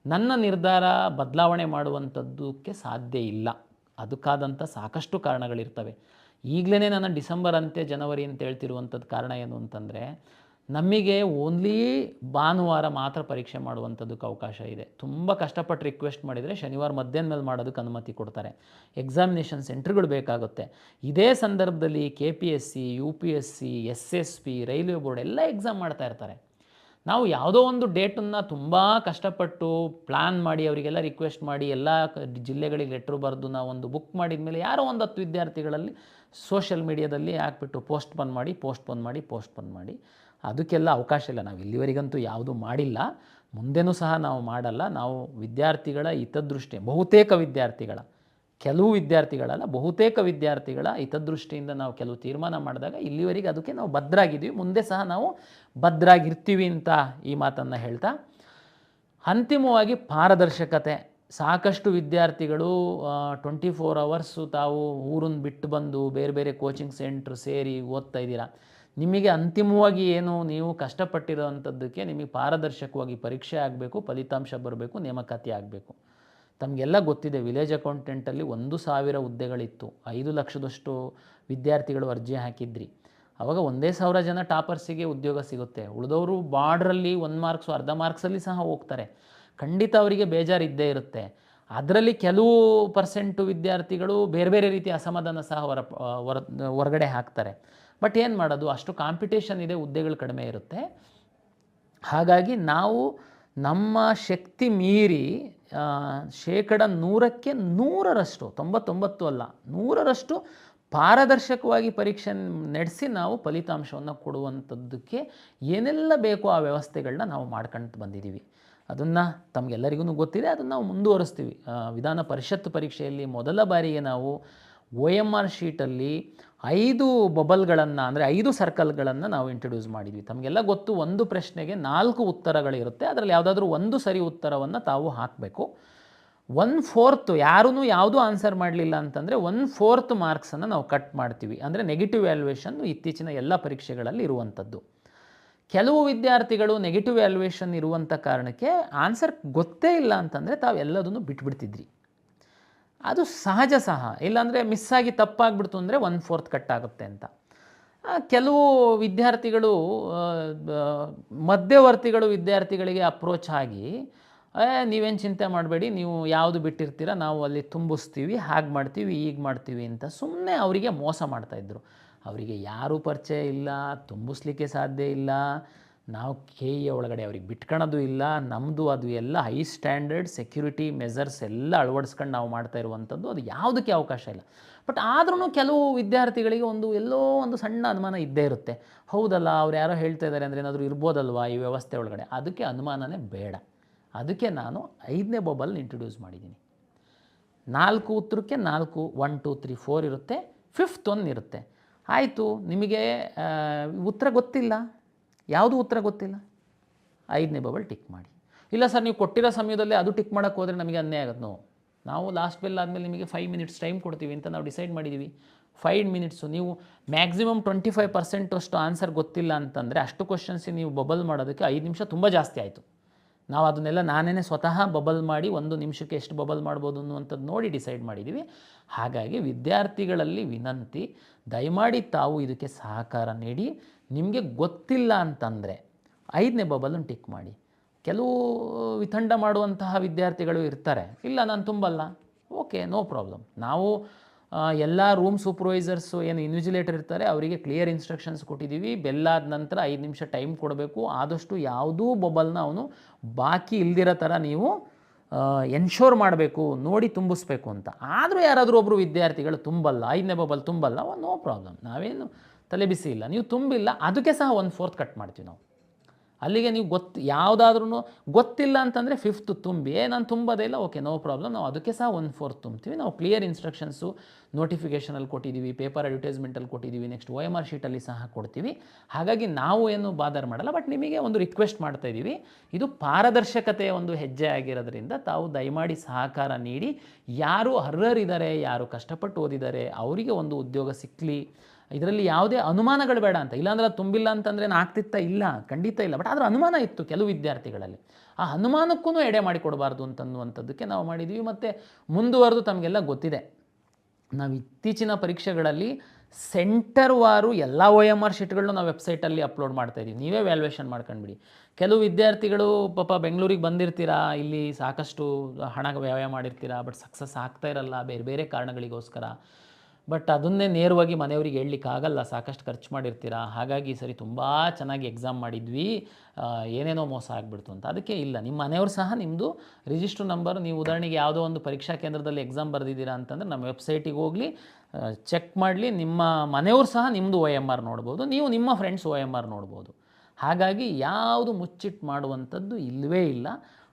ನನ್ನ ನಿರ್ಧಾರ ಬದಲಾವಣೆ ಮಾಡುವಂಥದ್ದಕ್ಕೆ ಸಾಧ್ಯ ಇಲ್ಲ. ಅದಕ್ಕಾದಂಥ ಸಾಕಷ್ಟು ಕಾರಣಗಳಿರ್ತವೆ. ಈಗಲೇ ನಾನು ಡಿಸೆಂಬರ್ ಅಂತ್ಯ ಜನವರಿ ಅಂತ ಹೇಳ್ತಿರುವಂಥದ್ದು ಕಾರಣ ಏನು ಅಂತಂದರೆ, ನಮಗೆ ಓನ್ಲಿ ಭಾನುವಾರ ಮಾತ್ರ ಪರೀಕ್ಷೆ ಮಾಡುವಂಥದ್ದಕ್ಕೆ ಅವಕಾಶ ಇದೆ. ತುಂಬ ಕಷ್ಟಪಟ್ಟು ರಿಕ್ವೆಸ್ಟ್ ಮಾಡಿದರೆ ಶನಿವಾರ ಮಧ್ಯಾಹ್ನ ಮೇಲೆ ಮಾಡೋದಕ್ಕೆ ಅನುಮತಿ ಕೊಡ್ತಾರೆ. ಎಕ್ಸಾಮಿನೇಷನ್ ಸೆಂಟ್ರ್ಗಳು ಬೇಕಾಗುತ್ತೆ. ಇದೇ ಸಂದರ್ಭದಲ್ಲಿ KPSC, UPSC, SSP, railway board ಎಲ್ಲ ಎಕ್ಸಾಮ್ ಮಾಡ್ತಾ ಇರ್ತಾರೆ. ನಾವು ಯಾವುದೋ ಒಂದು ಡೇಟನ್ನು ತುಂಬ ಕಷ್ಟಪಟ್ಟು ಪ್ಲ್ಯಾನ್ ಮಾಡಿ ಅವರಿಗೆಲ್ಲ ರಿಕ್ವೆಸ್ಟ್ ಮಾಡಿ ಎಲ್ಲ ಜಿಲ್ಲೆಗಳಿಗೆ ಲೆಟ್ರು ಬರೆದು ನಾವು ಒಂದು ಬುಕ್ ಮಾಡಿದ ಮೇಲೆ ಯಾರೋ ಒಂದು 10 ವಿದ್ಯಾರ್ಥಿಗಳಲ್ಲಿ ಸೋಷಿಯಲ್ ಮೀಡಿಯಾದಲ್ಲಿ ಹಾಕ್ಬಿಟ್ಟು ಪೋಸ್ಟ್ಪೋನ್ ಮಾಡಿ ಅದಕ್ಕೆಲ್ಲ ಅವಕಾಶ ಇಲ್ಲ. ನಾವು ಇಲ್ಲಿವರೆಗಂತೂ ಯಾವುದೂ ಮಾಡಿಲ್ಲ, ಮುಂದೆನೂ ಸಹ ನಾವು ಮಾಡಲ್ಲ. ನಾವು ವಿದ್ಯಾರ್ಥಿಗಳ ಹಿತದೃಷ್ಟಿ, ಕೆಲವು ವಿದ್ಯಾರ್ಥಿಗಳಲ್ಲ ಬಹುತೇಕ ವಿದ್ಯಾರ್ಥಿಗಳ ಹಿತದೃಷ್ಟಿಯಿಂದ ನಾವು ಕೆಲವು ತೀರ್ಮಾನ ಮಾಡಿದಾಗ ಇಲ್ಲಿವರೆಗೆ ಅದಕ್ಕೆ ನಾವು ಭದ್ರಾಗಿದ್ದೀವಿ, ಮುಂದೆ ಸಹ ನಾವು ಭದ್ರಾಗಿರ್ತೀವಿ ಅಂತ ಈ ಮಾತನ್ನು ಹೇಳ್ತಾ, ಅಂತಿಮವಾಗಿ ಪಾರದರ್ಶಕತೆ. ಸಾಕಷ್ಟು ವಿದ್ಯಾರ್ಥಿಗಳು 24 ಅವರ್ಸು ತಾವು ಊರನ್ನು ಬಿಟ್ಟು ಬಂದು ಬೇರೆ ಬೇರೆ ಕೋಚಿಂಗ್ ಸೆಂಟ್ರ್ ಸೇರಿ ಓದ್ತಾ ಇದ್ದೀರಾ. ನಿಮಗೆ ಅಂತಿಮವಾಗಿ ಏನು ನೀವು ಕಷ್ಟಪಟ್ಟಿರೋವಂಥದ್ದಕ್ಕೆ ನಿಮಗೆ ಪಾರದರ್ಶಕವಾಗಿ ಪರೀಕ್ಷೆ ಆಗಬೇಕು, ಫಲಿತಾಂಶ ಬರಬೇಕು, ನೇಮಕಾತಿ ಆಗಬೇಕು. ತಮಗೆಲ್ಲ ಗೊತ್ತಿದೆ, ವಿಲೇಜ್ ಅಕೌಂಟೆಂಟಲ್ಲಿ 1,000 ಹುದ್ದೆಗಳಿತ್ತು. 5 ಲಕ್ಷದಷ್ಟು ವಿದ್ಯಾರ್ಥಿಗಳು ಅರ್ಜಿ ಹಾಕಿದ್ರಿ. ಆವಾಗ 1,000 ಜನ ಟಾಪರ್ಸಿಗೆ ಉದ್ಯೋಗ ಸಿಗುತ್ತೆ. ಉಳಿದವರು ಬಾರ್ಡ್ರಲ್ಲಿ 1 ಮಾರ್ಕ್ಸು ಅರ್ಧ ಮಾರ್ಕ್ಸಲ್ಲಿ ಸಹ ಹೋಗ್ತಾರೆ. ಖಂಡಿತ ಅವರಿಗೆ ಬೇಜಾರಿದ್ದೇ ಇರುತ್ತೆ. ಅದರಲ್ಲಿ ಕೆಲವು ಪರ್ಸೆಂಟು ವಿದ್ಯಾರ್ಥಿಗಳು ಬೇರೆ ಬೇರೆ ರೀತಿಯ ಅಸಮಾಧಾನ ಸಹ ಹೊರಗಡೆ ಹಾಕ್ತಾರೆ. ಬಟ್ ಏನು ಮಾಡೋದು, ಅಷ್ಟು ಕಾಂಪಿಟೇಷನ್ ಇದೆ, ಹುದ್ದೆಗಳು ಕಡಿಮೆ ಇರುತ್ತೆ. ಹಾಗಾಗಿ ನಾವು ನಮ್ಮ ಶಕ್ತಿ ಮೀರಿ 100% 100%, 99 ಅಲ್ಲ 100% ಪಾರದರ್ಶಕವಾಗಿ ಪರೀಕ್ಷೆ ನಡೆಸಿ ನಾವು ಫಲಿತಾಂಶವನ್ನು ಕೊಡುವಂಥದ್ದಕ್ಕೆ ಏನೆಲ್ಲ ಬೇಕೋ ಆ ವ್ಯವಸ್ಥೆಗಳನ್ನ ನಾವು ಮಾಡ್ಕೊಂಡು ಬಂದಿದ್ದೀವಿ. ಅದನ್ನು ತಮಗೆಲ್ಲರಿಗೂ ಗೊತ್ತಿದೆ, ಅದನ್ನು ನಾವು ಮುಂದುವರಿಸ್ತೀವಿ. ವಿಧಾನ ಪರಿಷತ್ ಪರೀಕ್ಷೆಯಲ್ಲಿ ಮೊದಲ ಬಾರಿಗೆ ನಾವು OMR ಶೀಟಲ್ಲಿ 5 ಬಬಲ್ಗಳನ್ನು ಅಂದರೆ 5 ಸರ್ಕಲ್ಗಳನ್ನು ನಾವು ಇಂಟ್ರೊಡ್ಯೂಸ್ ಮಾಡಿದ್ವಿ. ತಮಗೆಲ್ಲ ಗೊತ್ತು, ಒಂದು ಪ್ರಶ್ನೆಗೆ 4 ಉತ್ತರಗಳಿರುತ್ತೆ. ಅದರಲ್ಲಿ ಯಾವುದಾದ್ರೂ ಒಂದು ಸರಿ ಉತ್ತರವನ್ನು ತಾವು ಹಾಕಬೇಕು. 1/4 ಯಾವುದೂ ಆನ್ಸರ್ ಮಾಡಲಿಲ್ಲ ಅಂತಂದರೆ 1/4 ಮಾರ್ಕ್ಸನ್ನು ನಾವು ಕಟ್ ಮಾಡ್ತೀವಿ. ಅಂದರೆ ನೆಗೆಟಿವ್ ವ್ಯಾಲ್ಯೂಯೇಷನ್ ಇತ್ತೀಚಿನ ಎಲ್ಲ ಪರೀಕ್ಷೆಗಳಲ್ಲಿ ಇರುವಂಥದ್ದು. ಕೆಲವು ವಿದ್ಯಾರ್ಥಿಗಳು ನೆಗೆಟಿವ್ ವ್ಯಾಲ್ಯೂಯೇಷನ್ ಇರುವಂಥ ಕಾರಣಕ್ಕೆ ಆನ್ಸರ್ ಗೊತ್ತೇ ಇಲ್ಲ ಅಂತಂದರೆ ತಾವೆಲ್ಲದನ್ನು ಬಿಟ್ಬಿಡ್ತಿದ್ರಿ. ಅದು ಸಹಜ ಸಹ. ಇಲ್ಲಾಂದರೆ ಮಿಸ್ಸಾಗಿ ತಪ್ಪಾಗ್ಬಿಡ್ತು ಅಂದರೆ 1/4 ಕಟ್ ಆಗುತ್ತೆ ಅಂತ. ಕೆಲವು ವಿದ್ಯಾರ್ಥಿಗಳು ಮಧ್ಯವರ್ತಿಗಳು ವಿದ್ಯಾರ್ಥಿಗಳಿಗೆ ಅಪ್ರೋಚ್ ಆಗಿ, ನೀವೇನು ಚಿಂತೆ ಮಾಡಬೇಡಿ, ನೀವು ಯಾವುದು ಬಿಟ್ಟಿರ್ತೀರ ನಾವು ಅಲ್ಲಿ ತುಂಬಿಸ್ತೀವಿ, ಹಾಗೆ ಮಾಡ್ತೀವಿ ಹೀಗೆ ಮಾಡ್ತೀವಿ ಅಂತ ಸುಮ್ಮನೆ ಅವರಿಗೆ ಮೋಸ ಮಾಡ್ತಾಯಿದ್ರು. ಅವರಿಗೆ ಯಾರೂ ಪರಿಚಯ ಇಲ್ಲ, ತುಂಬಿಸ್ಲಿಕ್ಕೆ ಸಾಧ್ಯ ಇಲ್ಲ. ನಾವು KE ಒಳಗಡೆ ಅವ್ರಿಗೆ ಬಿಟ್ಕೊಳ್ಳೋದು ಇಲ್ಲ. ನಮ್ಮದು ಅದು ಎಲ್ಲ ಹೈ ಸ್ಟ್ಯಾಂಡರ್ಡ್ ಸೆಕ್ಯೂರಿಟಿ ಮೆಜರ್ಸ್ ಎಲ್ಲ ಅಳವಡಿಸ್ಕೊಂಡು ನಾವು ಮಾಡ್ತಾ ಇರುವಂಥದ್ದು. ಅದು ಯಾವುದಕ್ಕೆ ಅವಕಾಶ ಇಲ್ಲ. ಬಟ್ ಆದ್ರೂ ಕೆಲವು ವಿದ್ಯಾರ್ಥಿಗಳಿಗೆ ಎಲ್ಲೋ ಒಂದು ಸಣ್ಣ ಅನುಮಾನ ಇದ್ದೇ ಇರುತ್ತೆ. ಹೌದಲ್ಲ, ಅವ್ರು ಯಾರೋ ಹೇಳ್ತಾ ಇದ್ದಾರೆ ಅಂದರೆ ಏನಾದರೂ ಇರ್ಬೋದಲ್ವಾ ಈ ವ್ಯವಸ್ಥೆ ಒಳಗಡೆ. ಅದಕ್ಕೆ ಅನುಮಾನನೇ ಬೇಡ. ಅದಕ್ಕೆ ನಾನು 5ನೇ ಬಬಲ್ ಇಂಟ್ರೊಡ್ಯೂಸ್ ಮಾಡಿದ್ದೀನಿ. 4 ಉತ್ತರಕ್ಕೆ 4 1 2 3 4 ಇರುತ್ತೆ. 5th one ಇರುತ್ತೆ. ಆಯಿತು, ನಿಮಗೆ ಉತ್ತರ ಗೊತ್ತಿಲ್ಲ, ಯಾವುದು ಉತ್ತರ ಗೊತ್ತಿಲ್ಲ, 5ನೇ ಬಬಲ್ ಟಿಕ್ ಮಾಡಿ. ಇಲ್ಲ ಸರ್, ನೀವು ಕೊಟ್ಟಿರೋ ಸಮಯದಲ್ಲೇ ಅದು ಟಿಕ್ ಮಾಡೋಕ್ಕೆ ಹೋದರೆ ನಮಗೆ ಅನ್ಯಾಯ ಆಗುತ್ತೆ. ನಾವು ಲಾಸ್ಟ್ ಬೆಲ್ ಆದಮೇಲೆ ನಿಮಗೆ 5 ಮಿನಿಟ್ಸ್ ಟೈಮ್ ಕೊಡ್ತೀವಿ ಅಂತ ನಾವು ಡಿಸೈಡ್ ಮಾಡಿದ್ದೀವಿ. 5 ಮಿನಿಟ್ಸು ನೀವು ಮ್ಯಾಕ್ಸಿಮಮ್ 25% ಅಷ್ಟು ಆನ್ಸರ್ ಗೊತ್ತಿಲ್ಲ ಅಂತಂದರೆ ಅಷ್ಟು ಕ್ವಶನ್ಸಿಗೆ ನೀವು ಬಬಲ್ ಮಾಡೋದಕ್ಕೆ 5 ನಿಮಿಷ ತುಂಬ ಜಾಸ್ತಿ ಆಯಿತು. ನಾವು ಅದನ್ನೆಲ್ಲ ನಾನೇ ಸ್ವತಃ ಬಬಲ್ ಮಾಡಿ 1 ನಿಮಿಷಕ್ಕೆ ಎಷ್ಟು ಬಬಲ್ ಮಾಡ್ಬೋದು ಅನ್ನುವಂಥದ್ದು ನೋಡಿ ಡಿಸೈಡ್ ಮಾಡಿದ್ದೀವಿ. ಹಾಗಾಗಿ ವಿದ್ಯಾರ್ಥಿಗಳಲ್ಲಿ ವಿನಂತಿ, ದಯಮಾಡಿ ತಾವು ಇದಕ್ಕೆ ಸಹಕಾರ ನೀಡಿ. ನಿಮಗೆ ಗೊತ್ತಿಲ್ಲ ಅಂತಂದರೆ 5ನೇ ಬಬಲನ್ನು ಟಿಕ್ ಮಾಡಿ. ಕೆಲವು ವಿತಂಡ ಮಾಡುವಂತಹ ವಿದ್ಯಾರ್ಥಿಗಳು ಇರ್ತಾರೆ, ಇಲ್ಲ ನಾನು ತುಂಬಲ್ಲ, ಓಕೆ, ನೋ ಪ್ರಾಬ್ಲಮ್. ನಾವು ಎಲ್ಲ ರೂಮ್ ಸೂಪರ್ವೈಸರ್ಸು ಏನು ಇನ್ವಿಜಿಲೇಟರ್ ಇರ್ತಾರೆ ಅವರಿಗೆ ಕ್ಲಿಯರ್ ಇನ್ಸ್ಟ್ರಕ್ಷನ್ಸ್ ಕೊಟ್ಟಿದ್ದೀವಿ. ಬೆಲ್ಲಾದ ನಂತರ 5 ನಿಮಿಷ ಟೈಮ್ ಕೊಡಬೇಕು. ಆದಷ್ಟು ಯಾವುದೂ ಬಬಲ್ನ ಅವನು ಬಾಕಿ ಇಲ್ದಿರೋ ಥರ ನೀವು ಎನ್ಶೋರ್ ಮಾಡಬೇಕು, ನೋಡಿ ತುಂಬಿಸ್ಬೇಕು ಅಂತ. ಆದರೂ ಯಾರಾದರೂ ಒಬ್ಬರು ವಿದ್ಯಾರ್ಥಿಗಳು ತುಂಬಲ್ಲ, 5ನೇ ಬಬಲ್ ತುಂಬಲ್ಲ, ನೋ ಪ್ರಾಬ್ಲಮ್, ನಾವೇನು ತಲೆ ಬಿಸಿ ಇಲ್ಲ. ನೀವು ತುಂಬಿಲ್ಲ, ಅದಕ್ಕೆ ಸಹ 1/4 ಕಟ್ ಮಾಡ್ತೀವಿ ನಾವು. ಅಲ್ಲಿಗೆ ನೀವು ಯಾವುದಾದ್ರೂ ಗೊತ್ತಿಲ್ಲ ಅಂತಂದರೆ 5th ತುಂಬಿ, ನಾನು ತುಂಬೋದೇ ಇಲ್ಲ, ಓಕೆ, ನೋ ಪ್ರಾಬ್ಲಮ್, ನಾವು ಅದಕ್ಕೆ ಸಹ 1/4 ತುಂಬ್ತೀವಿ. ನಾವು ಕ್ಲಿಯರ್ ಇನ್ಸ್ಟ್ರಕ್ಷನ್ಸು ನೋಟಿಫಿಕೇಷನಲ್ಲಿ ಕೊಟ್ಟಿದ್ದೀವಿ, ಪೇಪರ್ ಅಡ್ವರ್ಟೈಸ್ಮೆಂಟಲ್ಲಿ ಕೊಟ್ಟಿದ್ದೀವಿ, ನೆಕ್ಸ್ಟ್ OMR ಶೀಟಲ್ಲಿ ಸಹ ಕೊಡ್ತೀವಿ. ಹಾಗಾಗಿ ನಾವು ಏನು ಬಾದರ್ ಮಾಡಲ್ಲ. ಬಟ್ ನಿಮಗೆ ಒಂದು ರಿಕ್ವೆಸ್ಟ್ ಮಾಡ್ತಾ ಇದ್ದೀವಿ, ಇದು ಪಾರದರ್ಶಕತೆಯ ಒಂದು ಹೆಜ್ಜೆ ಆಗಿರೋದ್ರಿಂದ ತಾವು ದಯಮಾಡಿ ಸಹಕಾರ ನೀಡಿ. ಯಾರು ಅರ್ಹರಿದ್ದಾರೆ, ಯಾರು ಕಷ್ಟಪಟ್ಟು ಓದಿದ್ದಾರೆ ಅವರಿಗೆ ಒಂದು ಉದ್ಯೋಗ ಸಿಕ್ಕಲಿ ಇದರಲ್ಲಿ ಯಾವುದೇ ಅನುಮಾನಗಳು ಬೇಡ ಅಂತ. ಇಲ್ಲಾಂದ್ರೆ ಅದು ತುಂಬಿಲ್ಲ ಅಂತಂದರೆ ಆಗ್ತಿತ್ತಾ? ಇಲ್ಲ, ಖಂಡಿತ ಇಲ್ಲ. ಬಟ್ ಅದರ ಅನುಮಾನ ಇತ್ತು ಕೆಲವು ವಿದ್ಯಾರ್ಥಿಗಳಲ್ಲಿ. ಆ ಅನುಮಾನಕ್ಕೂ ಎಡೆ ಮಾಡಿಕೊಡಬಾರ್ದು ಅಂತನ್ನುವಂಥದ್ದಕ್ಕೆ ನಾವು ಮಾಡಿದ್ವಿ. ಮತ್ತು ಮುಂದುವರೆದು ತಮಗೆಲ್ಲ ಗೊತ್ತಿದೆ, ನಾವು ಇತ್ತೀಚಿನ ಪರೀಕ್ಷೆಗಳಲ್ಲಿ ಸೆಂಟರ್ ವಾರು ಎಲ್ಲ OMR ಶೀಟ್ಗಳನ್ನೂ ನಾವು ವೆಬ್ಸೈಟಲ್ಲಿ ಅಪ್ಲೋಡ್ ಮಾಡ್ತಾಯಿದ್ದೀವಿ. ನೀವೇ ವ್ಯಾಲ್ಯೂಯೇಷನ್ ಮಾಡ್ಕೊಂಡ್ಬಿಡಿ. ಕೆಲವು ವಿದ್ಯಾರ್ಥಿಗಳು ಪಾಪ ಬೆಂಗಳೂರಿಗೆ ಬಂದಿರ್ತೀರಾ, ಇಲ್ಲಿ ಸಾಕಷ್ಟು ಹಣ ವ್ಯಯ ಮಾಡಿರ್ತೀರಾ, ಬಟ್ ಸಕ್ಸಸ್ ಆಗ್ತಾ ಇರಲ್ಲ ಬೇರೆ ಬೇರೆ ಕಾರಣಗಳಿಗೋಸ್ಕರ. ಬಟ್ ಅದನ್ನೇ ನೇರವಾಗಿ ಮನೆಯವ್ರಿಗೆ ಹೇಳಲಿಕ್ಕಾಗಲ್ಲ, ಸಾಕಷ್ಟು ಖರ್ಚು ಮಾಡಿರ್ತೀರಾ. ಹಾಗಾಗಿ ಸರಿ ತುಂಬ ಚೆನ್ನಾಗಿ ಎಕ್ಸಾಮ್ ಮಾಡಿದ್ವಿ, ಏನೇನೋ ಮೋಸ ಆಗಿಬಿಡ್ತು ಅಂತ. ಅದಕ್ಕೆ ಇಲ್ಲ, ನಿಮ್ಮ ಮನೆಯವ್ರು ಸಹ ನಿಮ್ಮದು ರಿಜಿಸ್ಟ್ರ್ ನಂಬರ್, ನೀವು ಉದಾಹರಣೆಗೆ ಯಾವುದೋ ಒಂದು ಪರೀಕ್ಷಾ ಕೇಂದ್ರದಲ್ಲಿ ಎಕ್ಸಾಮ್ ಬರೆದಿದ್ದೀರಾ ಅಂತಂದರೆ ನಮ್ಮ ವೆಬ್ಸೈಟಿಗೆ ಹೋಗಲಿ, ಚೆಕ್ ಮಾಡಲಿ. ನಿಮ್ಮ ಮನೆಯವ್ರು ಸಹ ನಿಮ್ಮದು OMR ನೋಡ್ಬೋದು, ನೀವು ನಿಮ್ಮ ಫ್ರೆಂಡ್ಸ್ OMR ನೋಡ್ಬೋದು. ಹಾಗಾಗಿ ಯಾವುದು ಮುಚ್ಚಿಟ್ಟು ಮಾಡುವಂಥದ್ದು ಇಲ್ಲವೇ ಇಲ್ಲ.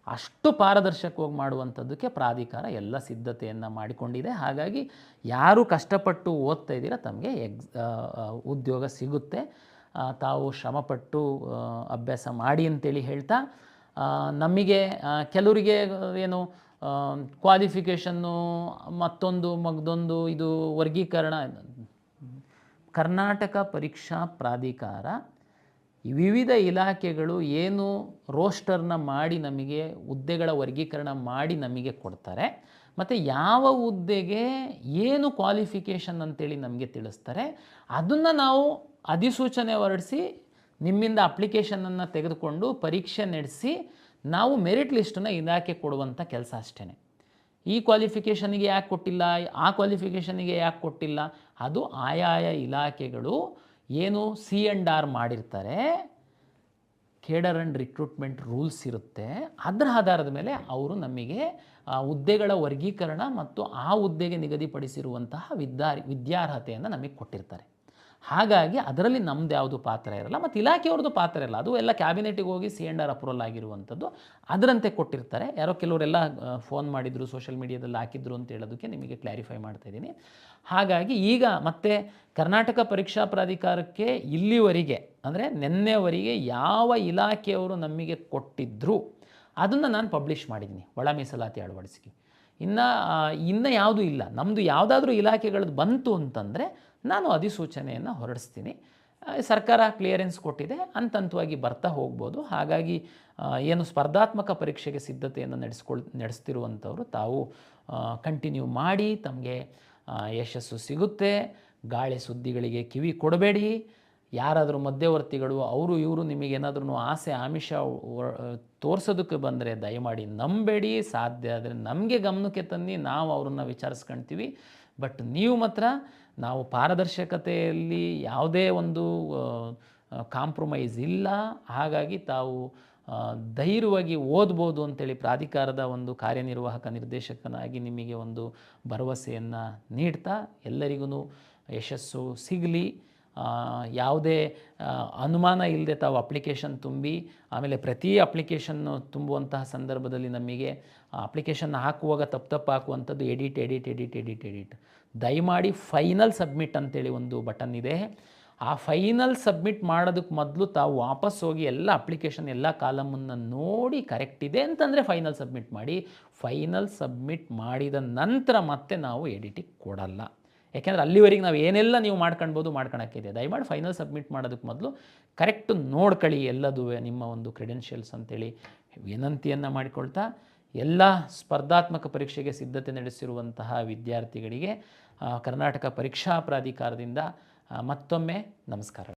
ಅಷ್ಟು ಪಾರದರ್ಶಕವಾಗಿ ಮಾಡುವಂಥದ್ದಕ್ಕೆ ಪ್ರಾಧಿಕಾರ ಎಲ್ಲ ಸಿದ್ಧತೆಯನ್ನು ಮಾಡಿಕೊಂಡಿದೆ. ಹಾಗಾಗಿ ಯಾರು ಕಷ್ಟಪಟ್ಟು ಓದ್ತಾ ಇದ್ದೀರಾ ತಮಗೆ ಉದ್ಯೋಗ ಸಿಗುತ್ತೆ. ತಾವು ಶ್ರಮಪಟ್ಟು ಅಭ್ಯಾಸ ಮಾಡಿ ಅಂತೇಳಿ ಹೇಳ್ತಾ, ನಮಗೆ ಕೆಲವರಿಗೆ ಏನು ಕ್ವಾಲಿಫಿಕೇಷನ್ನು ಮತ್ತೊಂದು ಇದು ವರ್ಗೀಕರಣ. ಕರ್ನಾಟಕ ಪರೀಕ್ಷಾ ಪ್ರಾಧಿಕಾರ ವಿವಿಧ ಇಲಾಖೆಗಳು ಏನು ರೋಸ್ಟರ್ನ ಮಾಡಿ ನಮಗೆ ಹುದ್ದೆಗಳ ವರ್ಗೀಕರಣ ಮಾಡಿ ನಮಗೆ ಕೊಡ್ತಾರೆ, ಮತ್ತು ಯಾವ ಹುದ್ದೆಗೆ ಏನು ಕ್ವಾಲಿಫಿಕೇಷನ್ ಅಂತೇಳಿ ನಮಗೆ ತಿಳಿಸ್ತಾರೆ, ಅದನ್ನು ನಾವು ಅಧಿಸೂಚನೆ ಹೊರಡಿಸಿ ನಿಮ್ಮಿಂದ ಅಪ್ಲಿಕೇಶನನ್ನು ತೆಗೆದುಕೊಂಡು ಪರೀಕ್ಷೆ ನಡೆಸಿ ನಾವು ಮೆರಿಟ್ ಲಿಸ್ಟನ್ನು ಇಲಾಖೆ ಕೊಡುವಂಥ ಕೆಲಸ ಅಷ್ಟೇ. ಈ ಕ್ವಾಲಿಫಿಕೇಷನಿಗೆ ಯಾಕೆ ಕೊಟ್ಟಿಲ್ಲ, ಆ ಕ್ವಾಲಿಫಿಕೇಷನಿಗೆ ಯಾಕೆ ಕೊಟ್ಟಿಲ್ಲ, ಅದು ಆಯಾಯ ಇಲಾಖೆಗಳು ಏನು C&R ಮಾಡಿರ್ತಾರೆ, ಕೇಡರ್ ಆ್ಯಂಡ್ ರಿಕ್ರೂಟ್ಮೆಂಟ್ ರೂಲ್ಸ್ ಇರುತ್ತೆ. ಅದರ ಆಧಾರದ ಮೇಲೆ ಅವರು ನಮಗೆ ಹುದ್ದೆಗಳ ವರ್ಗೀಕರಣ ಮತ್ತು ಆ ಹುದ್ದೆಗೆ ನಿಗದಿಪಡಿಸಿರುವಂತಹ ವಿದ್ಯಾರ್ಹತೆಯನ್ನು ನಮಗೆ ಕೊಟ್ಟಿರ್ತಾರೆ. ಹಾಗಾಗಿ ಅದರಲ್ಲಿ ನಮ್ಮದು ಯಾವುದು ಪಾತ್ರ ಇರಲ್ಲ, ಮತ್ತು ಇಲಾಖೆಯವ್ರದ್ದು ಪಾತ್ರ ಇರಲ್ಲ. ಅದು ಎಲ್ಲ ಕ್ಯಾಬಿನೆಟಿಗೆ ಹೋಗಿ C&R ಅಪ್ರೂವಲ್ ಆಗಿರುವಂಥದ್ದು, ಅದರಂತೆ ಕೊಟ್ಟಿರ್ತಾರೆ. ಯಾರೋ ಕೆಲವರೆಲ್ಲ ಫೋನ್ ಮಾಡಿದರು, ಸೋಷಿಯಲ್ ಮೀಡಿಯಾದಲ್ಲಿ ಹಾಕಿದ್ರು ಅಂತ ಹೇಳೋದಕ್ಕೆ ನಿಮಗೆ ಕ್ಲಾರಿಫೈ ಮಾಡ್ತಾಯಿದ್ದೀನಿ. ಹಾಗಾಗಿ ಈಗ ಮತ್ತೆ ಕರ್ನಾಟಕ ಪರೀಕ್ಷಾ ಪ್ರಾಧಿಕಾರಕ್ಕೆ ಇಲ್ಲಿವರೆಗೆ ಅಂದರೆ ನಿನ್ನೆವರೆಗೆ ಯಾವ ಇಲಾಖೆಯವರು ನಮಗೆ ಕೊಟ್ಟಿದ್ದರು ಅದನ್ನು ನಾನು ಪಬ್ಲಿಷ್ ಮಾಡಿದ್ದೀನಿ, ಒಳ ಮೀಸಲಾತಿ ಅಳವಡಿಸಿ. ಇನ್ನು ಯಾವುದೂ ಇಲ್ಲ. ನಮ್ಮದು ಯಾವುದಾದ್ರೂ ಇಲಾಖೆಗಳದ್ದು ಬಂತು ಅಂತಂದರೆ ನಾನು ಅಧಿಸೂಚನೆಯನ್ನು ಹೊರಡಿಸ್ತೀನಿ. ಸರ್ಕಾರ ಕ್ಲಿಯರೆನ್ಸ್ ಕೊಟ್ಟಿದೆ, ಹಂತವಾಗಿ ಬರ್ತಾ ಹೋಗ್ಬೋದು. ಹಾಗಾಗಿ ಏನು ಸ್ಪರ್ಧಾತ್ಮಕ ಪರೀಕ್ಷೆಗೆ ಸಿದ್ಧತೆಯನ್ನು ನಡೆಸ್ತಿರುವಂಥವ್ರು ತಾವು ಕಂಟಿನ್ಯೂ ಮಾಡಿ, ತಮಗೆ ಯಶಸ್ಸು ಸಿಗುತ್ತೆ. ಗಾಳಿ ಸುದ್ದಿಗಳಿಗೆ ಕಿವಿ ಕೊಡಬೇಡಿ. ಯಾರಾದರೂ ಮಧ್ಯವರ್ತಿಗಳು ಅವರು ಇವರು ನಿಮಗೇನಾದ್ರೂ ಆಸೆ ಆಮಿಷ ತೋರಿಸೋದಕ್ಕೆ ಬಂದರೆ ದಯಮಾಡಿ ನಂಬೇಡಿ. ಸಾಧ್ಯ ಆದರೆ ನಮಗೆ ಗಮನಕ್ಕೆ ತನ್ನಿ, ನಾವು ಅವ್ರನ್ನ ವಿಚಾರಿಸ್ಕೊಳ್ತೀವಿ. ಬಟ್ ನೀವು ಮಾತ್ರ ನಾವು ಪಾರದರ್ಶಕತೆಯಲ್ಲಿ ಯಾವುದೇ ಒಂದು ಕಾಂಪ್ರಮೈಸ್ ಇಲ್ಲ. ಹಾಗಾಗಿ ತಾವು ಧೈರ್ಯವಾಗಿ ಓದ್ಬೋದು ಅಂತೇಳಿ ಪ್ರಾಧಿಕಾರದ ಒಂದು ಕಾರ್ಯನಿರ್ವಾಹಕ ನಿರ್ದೇಶಕನಾಗಿ ನಿಮಗೆ ಒಂದು ಭರವಸೆಯನ್ನು ನೀಡ್ತಾ, ಎಲ್ಲರಿಗೂ ಯಶಸ್ಸು ಸಿಗಲಿ. ಯಾವುದೇ ಅನುಮಾನ ಇಲ್ಲದೆ ತಾವು ಅಪ್ಲಿಕೇಶನ್ ತುಂಬಿ, ಆಮೇಲೆ ಪ್ರತಿ ಅಪ್ಲಿಕೇಶನ್ನು ತುಂಬುವಂತಹ ಸಂದರ್ಭದಲ್ಲಿ ನಮಗೆ ಅಪ್ಲಿಕೇಶನ್ ಹಾಕುವಾಗ ತಪ್ಪು ಹಾಕುವಂಥದ್ದು ಎಡಿಟ್. ದಯಮಾಡಿ ಫೈನಲ್ ಸಬ್ಮಿಟ್ ಅಂತೇಳಿ ಒಂದು ಬಟನ್ ಇದೆ. ಆ ಫೈನಲ್ ಸಬ್ಮಿಟ್ ಮಾಡೋದಕ್ಕೆ ಮೊದಲು ತಾವು ವಾಪಸ್ ಹೋಗಿ ಎಲ್ಲ ಅಪ್ಲಿಕೇಶನ್ ಎಲ್ಲ ಕಾಲಮನ್ನು ನೋಡಿ ಕರೆಕ್ಟ್ ಇದೆ ಅಂತಂದರೆ ಫೈನಲ್ ಸಬ್ಮಿಟ್ ಮಾಡಿ. ಫೈನಲ್ ಸಬ್ಮಿಟ್ ಮಾಡಿದ ನಂತರ ಮತ್ತೆ ನಾವು ಎಡಿಟಿಗೆ ಕೊಡಲ್ಲ. ಯಾಕೆಂದರೆ ಅಲ್ಲಿವರೆಗೆ ನಾವು ಏನೆಲ್ಲ ನೀವು ಮಾಡ್ಕೊಳಕ್ಕಿದೆ. ದಯಮಾಡಿ ಫೈನಲ್ ಸಬ್ಮಿಟ್ ಮಾಡೋದಕ್ಕೆ ಮೊದಲು ಕರೆಕ್ಟು ನೋಡ್ಕೊಳ್ಳಿ ಎಲ್ಲದೂ ನಿಮ್ಮ ಒಂದು ಕ್ರೆಡೆನ್ಷಿಯಲ್ಸ್ ಅಂತೇಳಿ ವಿನಂತಿಯನ್ನು ಮಾಡಿಕೊಳ್ತಾ, ಎಲ್ಲ ಸ್ಪರ್ಧಾತ್ಮಕ ಪರೀಕ್ಷೆಗೆ ಸಿದ್ಧತೆ ನಡೆಸಿರುವಂತಹ ವಿದ್ಯಾರ್ಥಿಗಳಿಗೆ ಕರ್ನಾಟಕ ಪರೀಕ್ಷಾ ಪ್ರಾಧಿಕಾರದಿಂದ ಮತ್ತೊಮ್ಮೆ ನಮಸ್ಕಾರ.